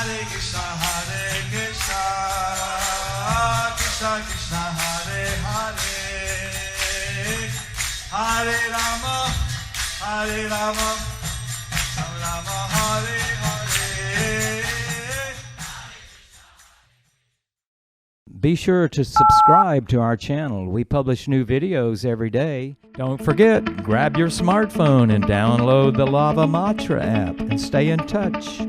Krishna Krishna Hare Hare Hare Rama Hare Rama Rama Hare Hare. Be sure to subscribe to our channel. We publish new videos every day. Don't forget, grab your smartphone and download the Lava Matra app and stay in touch.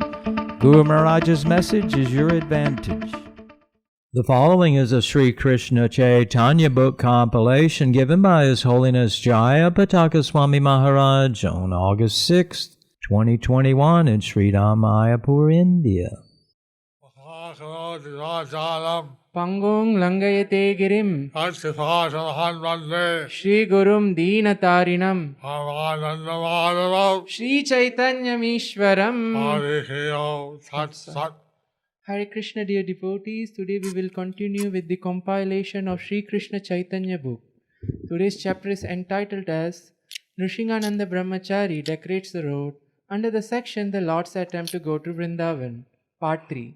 Guru Maharaj's message is your advantage. The following is a Sri Krishna Chaitanya book compilation given by His Holiness Jaya Pataka Swami Maharaj on August 6th, 2021 in Sri Mayapur, India. Pangong Langayate Girim Shri Gurum Deenatarinam Shri Chaitanya Mishwaram. Hare Krishna, dear devotees. Today we will continue with the compilation of Sri Krishna Chaitanya book. Today's chapter is entitled as Nrishingananda Brahmachari Decorates the Road, under the section The Lord's Attempt to Go to Vrindavan, Part 3.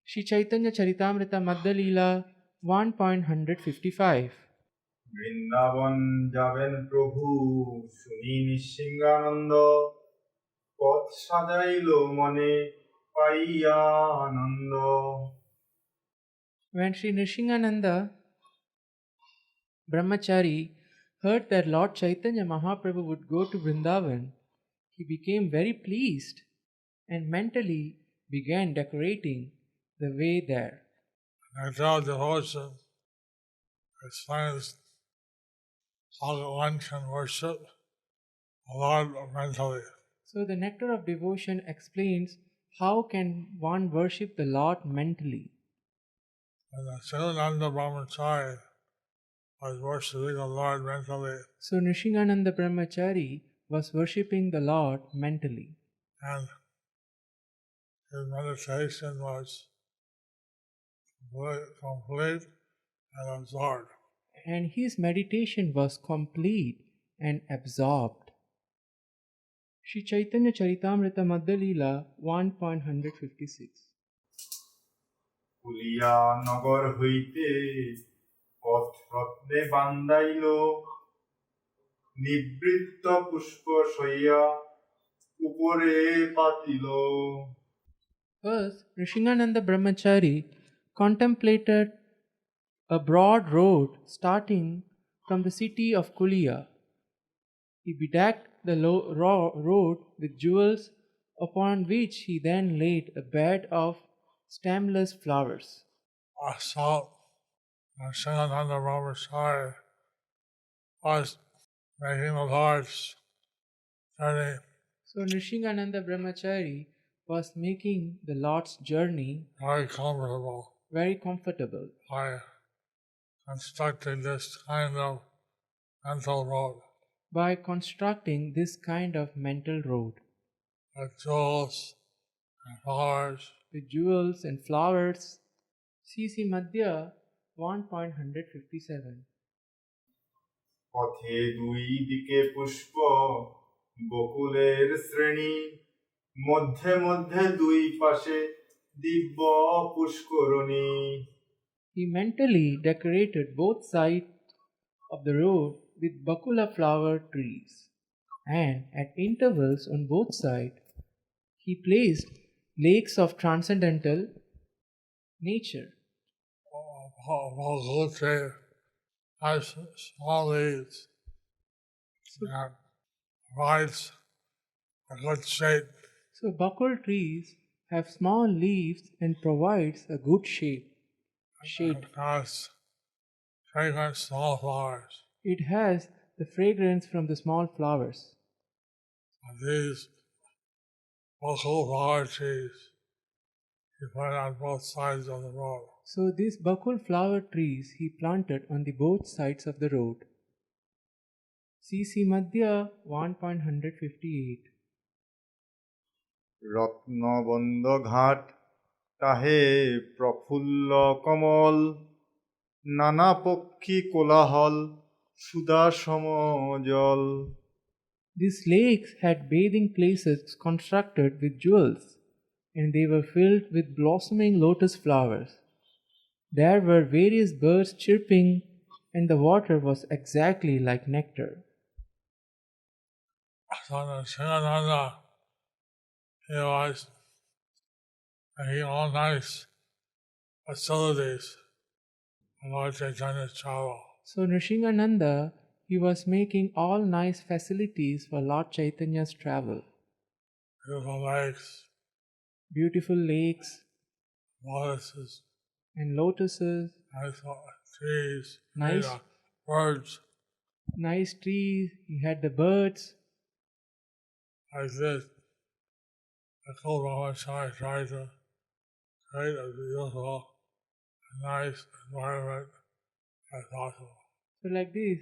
Shri Chaitanya Charitamrita Madhya Leela 1.155. Vrindavan যাবেন প্রভু শুনি নিঃসিঙ্গানন্দ পথ সাজাইল মনে পাইয়া আনন্দ. When Sri Nrishingananda Brahmachari heard that Lord Chaitanya Mahaprabhu would go to Vrindavan, he became very pleased and mentally began decorating the way there. Nectar devotion explains how one can worship the Lord mentally. So the nectar of devotion explains how can one worship the Lord mentally. And the Shivananda Brahmachari was worshipping the Lord mentally. So Nrishingananda Brahmachari was worshipping the Lord mentally. And his meditation was complete and absorbed. And his meditation was complete and absorbed. Shri Chaitanya Charitamrita Madhya Leela 1.156. কুলিয়া নগর হইতে পথ রত্নে বান্দাইল নিবৃত্ত পুষ্প শইয়া উপরে পাতিল. First, Nrishingananda Brahmachari contemplated a broad road starting from the city of Kulia. He bedecked the road with jewels, upon which he then laid a bed of stemless flowers. So, Shivananda Brahmachari was making the Lord's journey. So Nrishingananda Brahmachari was making the Lord's journey Very comfortable very comfortable by constructing this kind of mental road by constructing this kind of mental road with jewels and flowers. with jewels and flowers. CC Madhya 1.157. পথে দুই দিকে পুষ্প বকুলের শ্রেণী মধ্যে মধ্যে দুই পাশে দিব্য পুষ্করণী. He mentally decorated both sides of the road with bakula flower trees, and at intervals on both sides he placed lakes of transcendental nature. Bakul tree has small leaves and provides a good shade. So bakul trees have small leaves and provides a good shade. It has fragrant small flowers. It has the fragrance from the small flowers. And these bakul flower trees you put on both sides of the road. So these bakul flower trees he planted on the both sides of the road. CC Madhya 1.158. রত্নবন্ধ ঘাট তাহে প্রফুল্ল কমল নানা পক্ষী কোলাহল সুদাসম জল. These lakes had bathing places constructed with jewels, and they were filled with blossoming lotus flowers. There were various birds chirping, and the water was exactly like nectar. So Nrsingananda, he was making all nice facilities for Lord Chaitanya's travel. So Nrsingananda, he was making all nice facilities for Lord Chaitanya's travel. Beautiful lakes, Beautiful lakes lotuses, and lotuses, nice trees, Nice. birds, nice trees, he had the birds. like this. The cool Brahmachari tried to create a beautiful and nice environment as possible. So like this,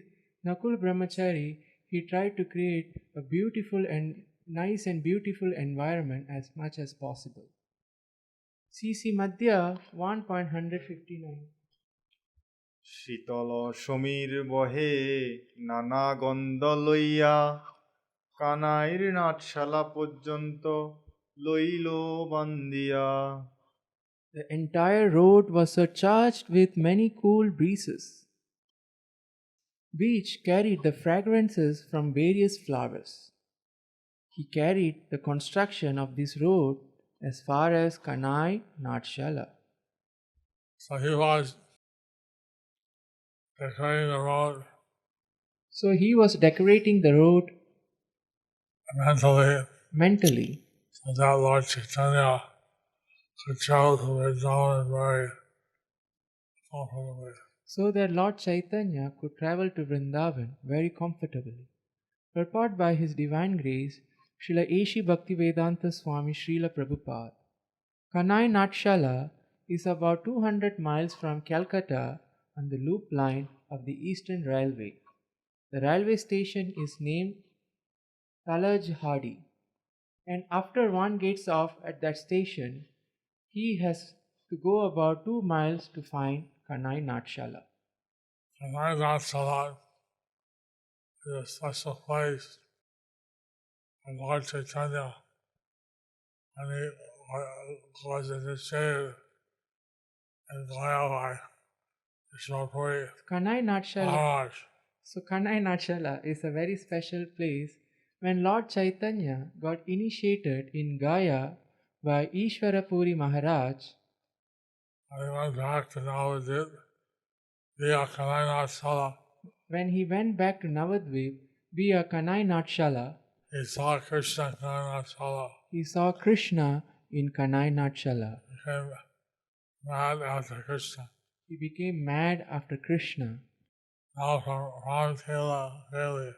Nakul Brahmachari, he tried to create a beautiful and nice and beautiful environment as much as possible. CC Madhya 1.159. শীতল সমীর বহে নানা গন্ধ লইয়া কানাইর নাটশালা পর্যন্ত লইল বান্দিয়া। The entire road was surcharged with many cool breezes, which carried the fragrances from various flowers. He carried the construction of this road as far as Kanai Natshala. So he was decorating the road So he was decorating the road mentally so that Lord Chaitanya could travel to Vrindavan very comfortably. so that Lord Chaitanya could travel to Vrindavan very comfortably. Purport by His Divine Grace, Srila Eshi Bhaktivedanta Swami Srila Prabhupada. Kanai Natshala is about 200 miles from Calcutta on the loop line of the Eastern Railway. The railway station is named Talajhadi, and after one gets off at that station, he has to go about 2 miles to find Kanai Natshala. Kanai Natshala is a special place for Lord Chaitanya, and he was initiated in Gaya by Vishwapuri Kanai Natshala. Maharaj. So Kanai Natshala is a very special place. When Lord Chaitanya got initiated in Gaya by Ishwarapuri Maharaj, And he went back to Navadvip via Kanai Natshala. when he went back to Navadvip via Kanai Natshala, He saw Krishna in Kanai Natshala. he saw Krishna in Kanai Natshala. Became mad after Krishna. He became mad after Krishna. Now from Ramkela Valley,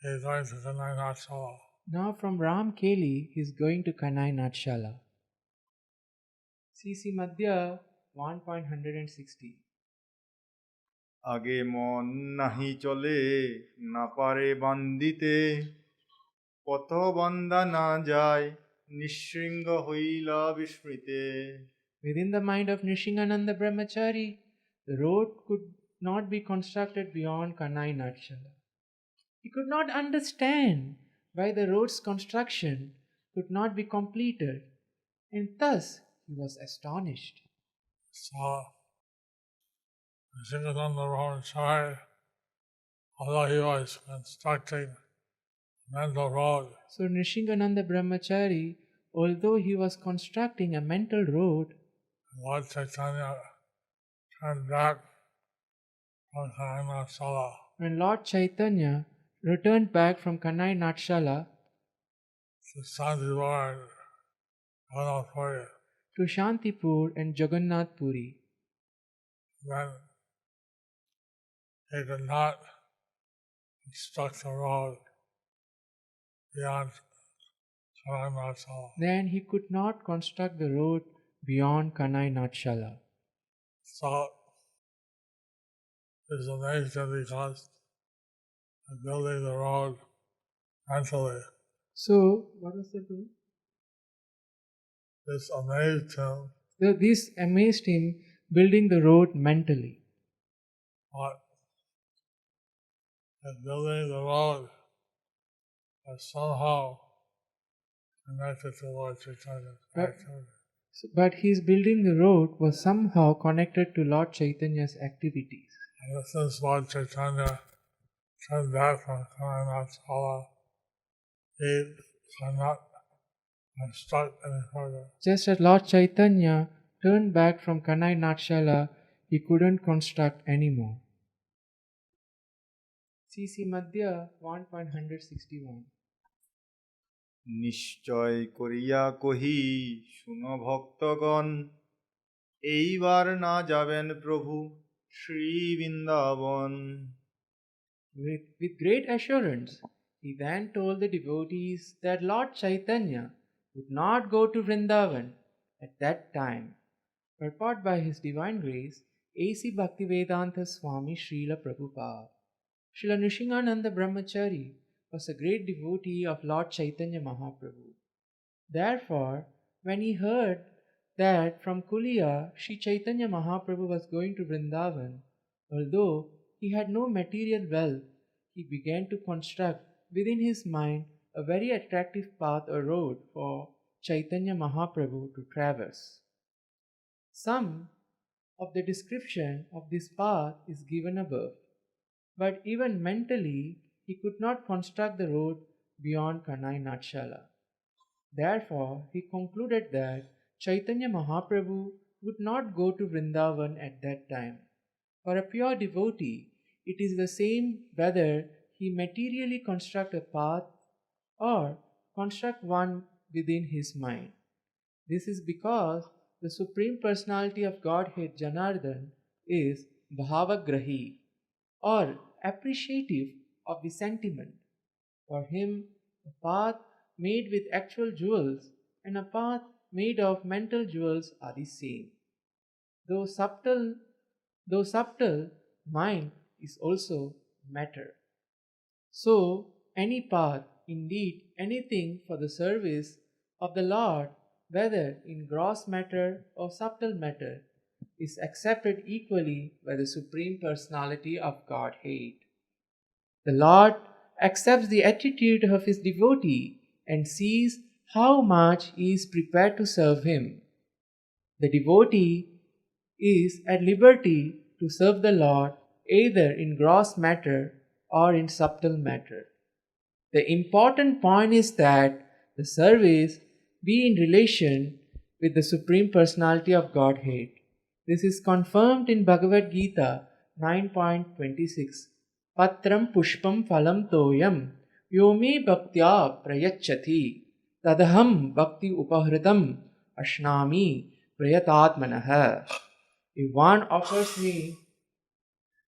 he is going to Kanai Natshala. Now from Ram Keli, he is going to Kanai Natshala. CC Madhya 1.160. আগে মন নাহি চলে না পারে বান্দিতে পথ বান্দা না যায় নিঃশৃঙ্গ হইলা বিস্মৃতে। Within the mind of Nrishingananda Brahmachari, the road could not be constructed beyond Kanai Natshala. He could not understand why the road's construction could not be completed, and thus he was astonished. So, Nrsingadanda Brahmachari, although he was constructing a mental road, So Nrishingananda Brahmachari, although he was constructing a mental road, Lord Chaitanya turned back from Kanai Natshala. when Lord Chaitanya returned back from Kanai Natshala to Santipur and Jagannath Puri, to Shantipur and Jagannath Puri, then he could not construct the road beyond Kanai Natshala. then he could not construct the road beyond Kanai Natshala. So it's amazing because of building the road mentally. So, what was the road? This amazed him, This amazed him building the road mentally. but in building the road, that somehow connected to Lord Chaitanya's But- activity. But his building the road was somehow connected to Lord Chaitanya's activities. And since Lord Chaitanya turned back from Kananachala, he cannot construct any further. Just as Lord Chaitanya turned back from Kanai Natshala, he couldn't construct anymore. CC Madhya 1.161. নিশ্চয় করিয়া কহি শুনো ভক্তগণ এইবার না যাবেন প্রভু Shri Vrindavan. With great assurance, he then told the devotees that Lord Chaitanya would not go to Vrindavan at that time. Purport by His Divine Grace, A.C. Bhaktivedanta Swami Srila Prabhupada. Srila Nrsingananda Brahmachari was a great devotee of Lord Chaitanya Mahaprabhu. Therefore, when he heard that from Kulia Sri Chaitanya Mahaprabhu was going to Vrindavan, although he had no material wealth, he began to construct within his mind a very attractive path or road for Chaitanya Mahaprabhu to traverse. Some of the description of this path is given above, but even mentally he could not construct the road beyond Kanai Natshala. Therefore, he concluded that Chaitanya Mahaprabhu would not go to Vrindavan at that time. For a pure devotee, it is the same whether he materially construct a path or construct one within his mind. This is because the Supreme Personality of Godhead Janardhan is Bhavagrahi or appreciative of the sentiment. For him, a path made with actual jewels and a path made of mental jewels are the same. Though subtle, mind is also matter. So, any path, indeed anything for the service of the Lord, whether in gross matter or subtle matter, is accepted equally by the Supreme Personality of Godhead. The Lord accepts the attitude of his devotee and sees how much he is prepared to serve him. The devotee is at liberty to serve the Lord either in gross matter or in subtle matter. The important point is that the service be in relation with the Supreme Personality of Godhead. This is confirmed in Bhagavad Gita 9.26. Patram pushpam phalam toyam yomi bhaktya prayachati tadaham bhakti upahritam ashnami prayatatmanaha. If one offers me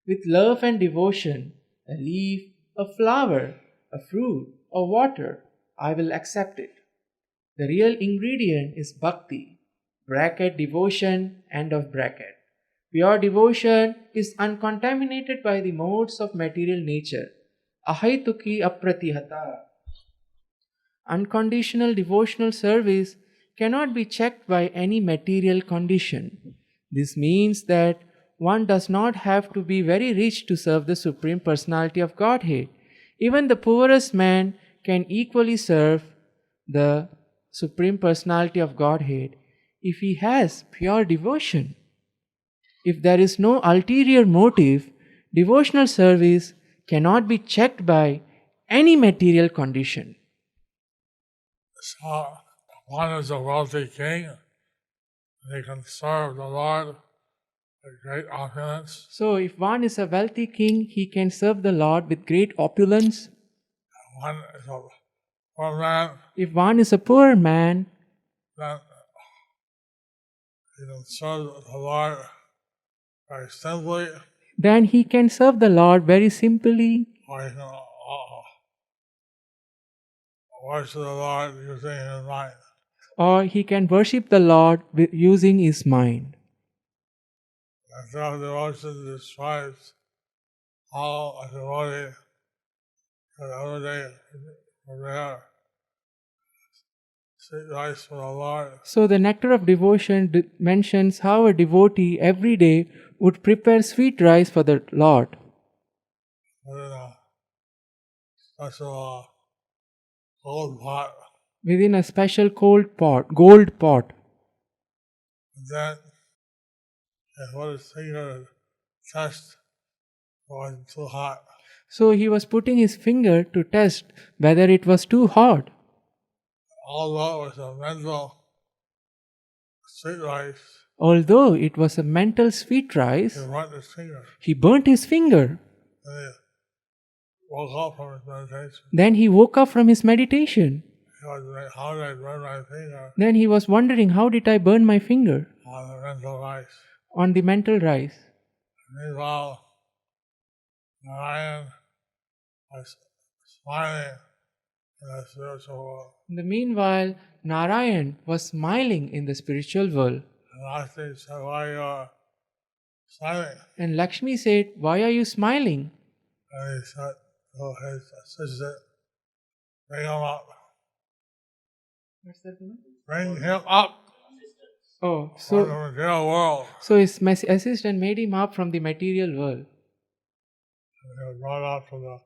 with love and devotion a leaf, a flower, a fruit, or water, I will accept it. The real ingredient is bhakti, bracket devotion, end of bracket. Pure devotion is uncontaminated by the modes of material nature. Ahaituki apratihata. Unconditional devotional service cannot be checked by any material condition. This means that one does not have to be very rich to serve the Supreme Personality of Godhead. Even the poorest man can equally serve the Supreme Personality of Godhead if he has pure devotion. If there is no ulterior motive, devotional service cannot be checked by any material condition. So, one is a wealthy king, and he can serve the Lord with great opulence. So, if one is a wealthy king, he can serve the Lord with great opulence. One is a poor man, If one is a poor man, then he can serve the Lord very simply, then he can serve the Lord very simply, or he can worship the Lord using his mind. or he can worship the Lord using his mind. And self-devotion describes how a devotee can every day prepare sweet rice for the Lord. So, the nectar of devotion mentions how a devotee every day would prepare sweet rice for the Lord. Put in a special gold pot. within a special gold pot. Then he put his finger to test it wasn't too hot. So he was putting his finger to test whether it was too hot. Although it was a mental sweet rice, Although it was a mental sweet rice, he burnt his finger. he burnt his finger. Then he woke up from his meditation. Then he woke up from his meditation. He was like, how did I burn my finger Then he was wondering, how did I burn my finger on the mental rice? on the mental rice? Meanwhile, Narayan was smiling in the spiritual world. In the meanwhile, Narayan was smiling in the spiritual world. And Lakshmi said, why you are smiling? And Lakshmi said, "Why are you smiling?" And he said to his assistant, bring him up. Bring him up Oh, from the material world. so his assistant made him up from the material world, And he was brought up from the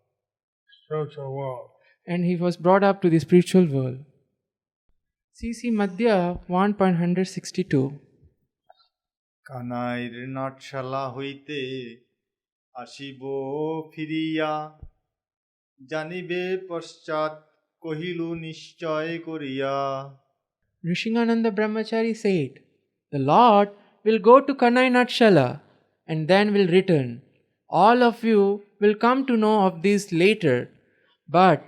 spiritual world. and he was brought up to the spiritual world. CC Madhya 1.162. কানাইর নাটশালা হইতে আসিব ফিরিয়া জানিবে পশ্চাৎ কহিলু নিশ্চয় করিয়া Rishingananda Brahmachari said, "The Lord will go to Kanai Natshala and then will return. All of you will come to know of this later, but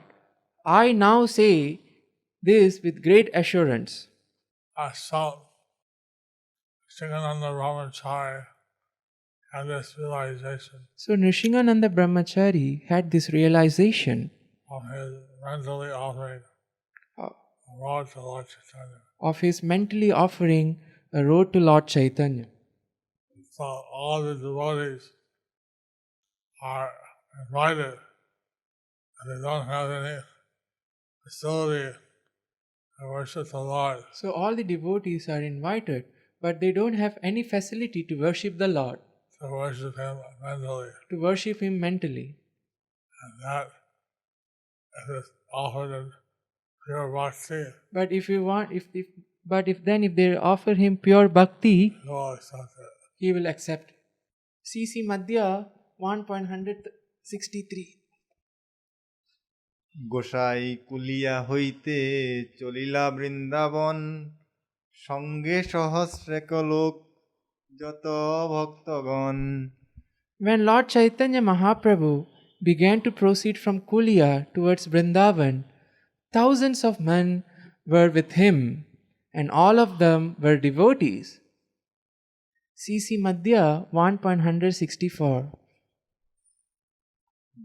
I now say this with great assurance." So, Shingananda Brahmachari had this realization So Rishingananda Brahmachari had this realization of his mentally offering a road to Lord Chaitanya. of his mentally offering a road to Lord Chaitanya. So all the devotees are invited, and they don't have any facility to worship the Lord. So all the devotees are invited, but they don't have any facility to worship the Lord, To worship Him mentally, to worship Him mentally. and that is offered in pure bhakti, But if you want, if they offer him pure bhakti, He will accept it. he will accept. CC Madhya 1.163. গোসাই কুলিয়া হইতে চলিলা বৃন্দাবন সঙ্গে সহস্রেক লোক যত ভক্তগণ When Lord Chaitanya Mahaprabhu began to proceed from Kulia towards Vrindavan, thousands of men were with him, and all of them were devotees. CC Madhya 1.164.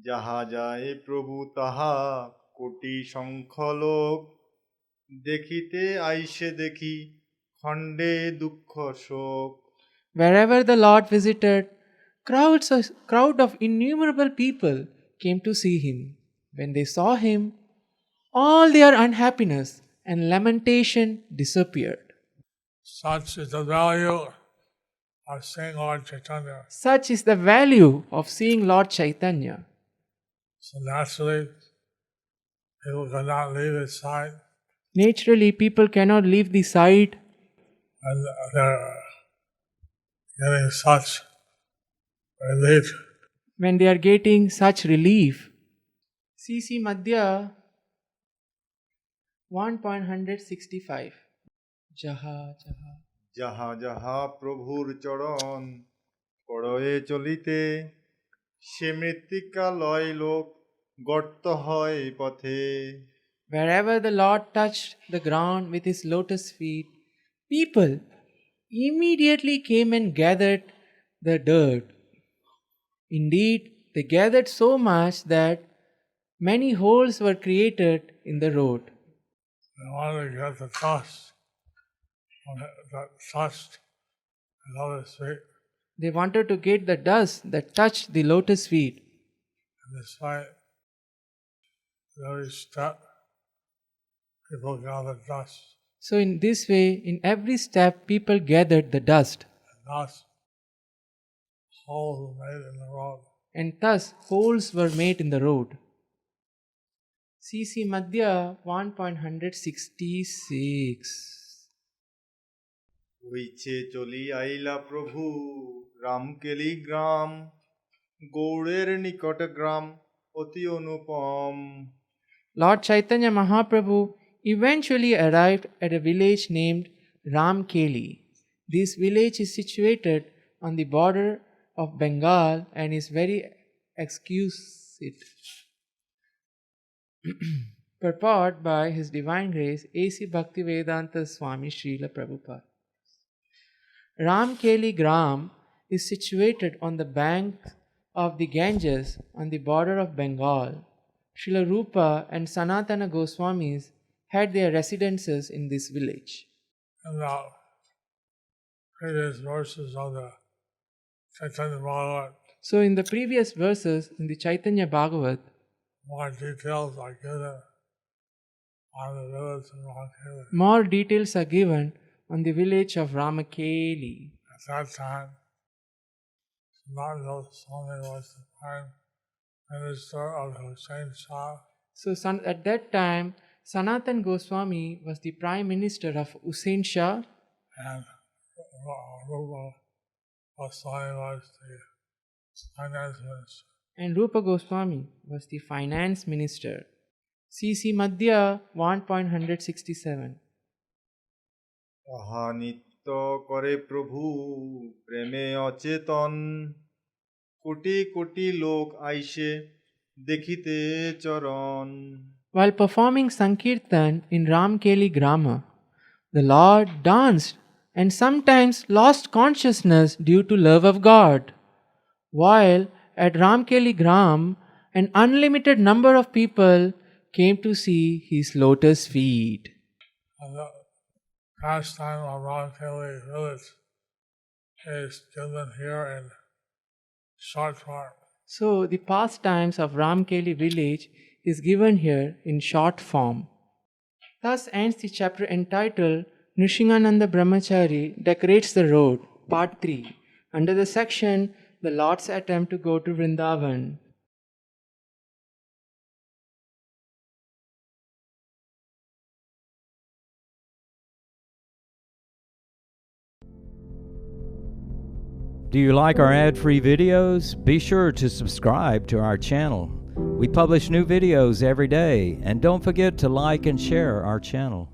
যাহা যায় প্রভু তাহা কোটি সংখ্য লোক দেখিতে আইসে দেখি খণ্ডে দুঃখ শোক Wherever the Lord visited, crowd of innumerable people came to see him. When they saw him, all their unhappiness and lamentation disappeared. Such is the value of seeing Lord Chaitanya. Such is the value of seeing Lord Chaitanya. So naturally, people cannot leave His side, Naturally, people cannot leave the site and they're getting such relief. when they are getting such relief. CC Madhya 1.165. Jaha Jaha. যাহা যাহা প্রভুর চরণ পড়য়ে চলিতে সে মৃত্তিকা লয় লোক গর্ত হয় পথে Wherever the Lord touched the ground with his lotus feet, people immediately came and gathered the dirt. Indeed, they gathered so much that many holes were created in the road. They want to get the dust from that touched the lotus feet. They wanted to get the dust that touched the lotus feet. And despite every step, people gather dust. So, in this way, in every step, people gathered the dust, And thus, holes were made in the road. and thus holes were made in the road. CC Madhya 1.166. হইছে চলি আইলা প্রভু রামকেলি গ্রাম গৌড়ের নিকট গ্রাম অতি অনুপম Lord Chaitanya Mahaprabhu eventually arrived at a village named Ramkeli. This village is situated on the border of Bengal and is very exquisite. Purport by His Divine Grace A.C. Bhaktivedanta Swami Srila Prabhupada. Ramkeli Gram is situated on the bank of the Ganges on the border of Bengal. Srila Rupa and Sanatana Goswamis had their residences in this village. In the previous verses of the Chaitanya Bhagavat, So, in the previous verses in the Chaitanya Bhagavat, more details are given on the village of Ramkeli. more details are given on the village of Ramakeli. At that time, Sanatana Goswami was the prime minister of Hussain Shah, So, at that time, Sanatan Goswami was the prime minister of Hussain Shah, and Rupa Goswami was the finance minister. and Rupa Goswami was the finance minister. CC Madhya 1.167. তাহা নিত্য করে প্রভু প্রেমে অচেতন কোটি কোটি লোক আইসে দেখিতে চরণ While performing Sankirtan in Ramkeli Grama, the Lord danced and sometimes lost consciousness due to love of God. While at Ramkeli Gram, an unlimited number of people came to see his lotus feet. And the pastime of Ramkeli village is given here in short form. So, the pastimes of Ramkeli village is given here in short form. Thus ends the chapter entitled Nrishingananda Brahmachari Decorates the Road, Part 3, under the section The Lord's Attempt to Go to Vrindavan. Do you like our ad-free videos? Be sure to subscribe to our channel. We publish new videos every day, and don't forget to like and share our channel.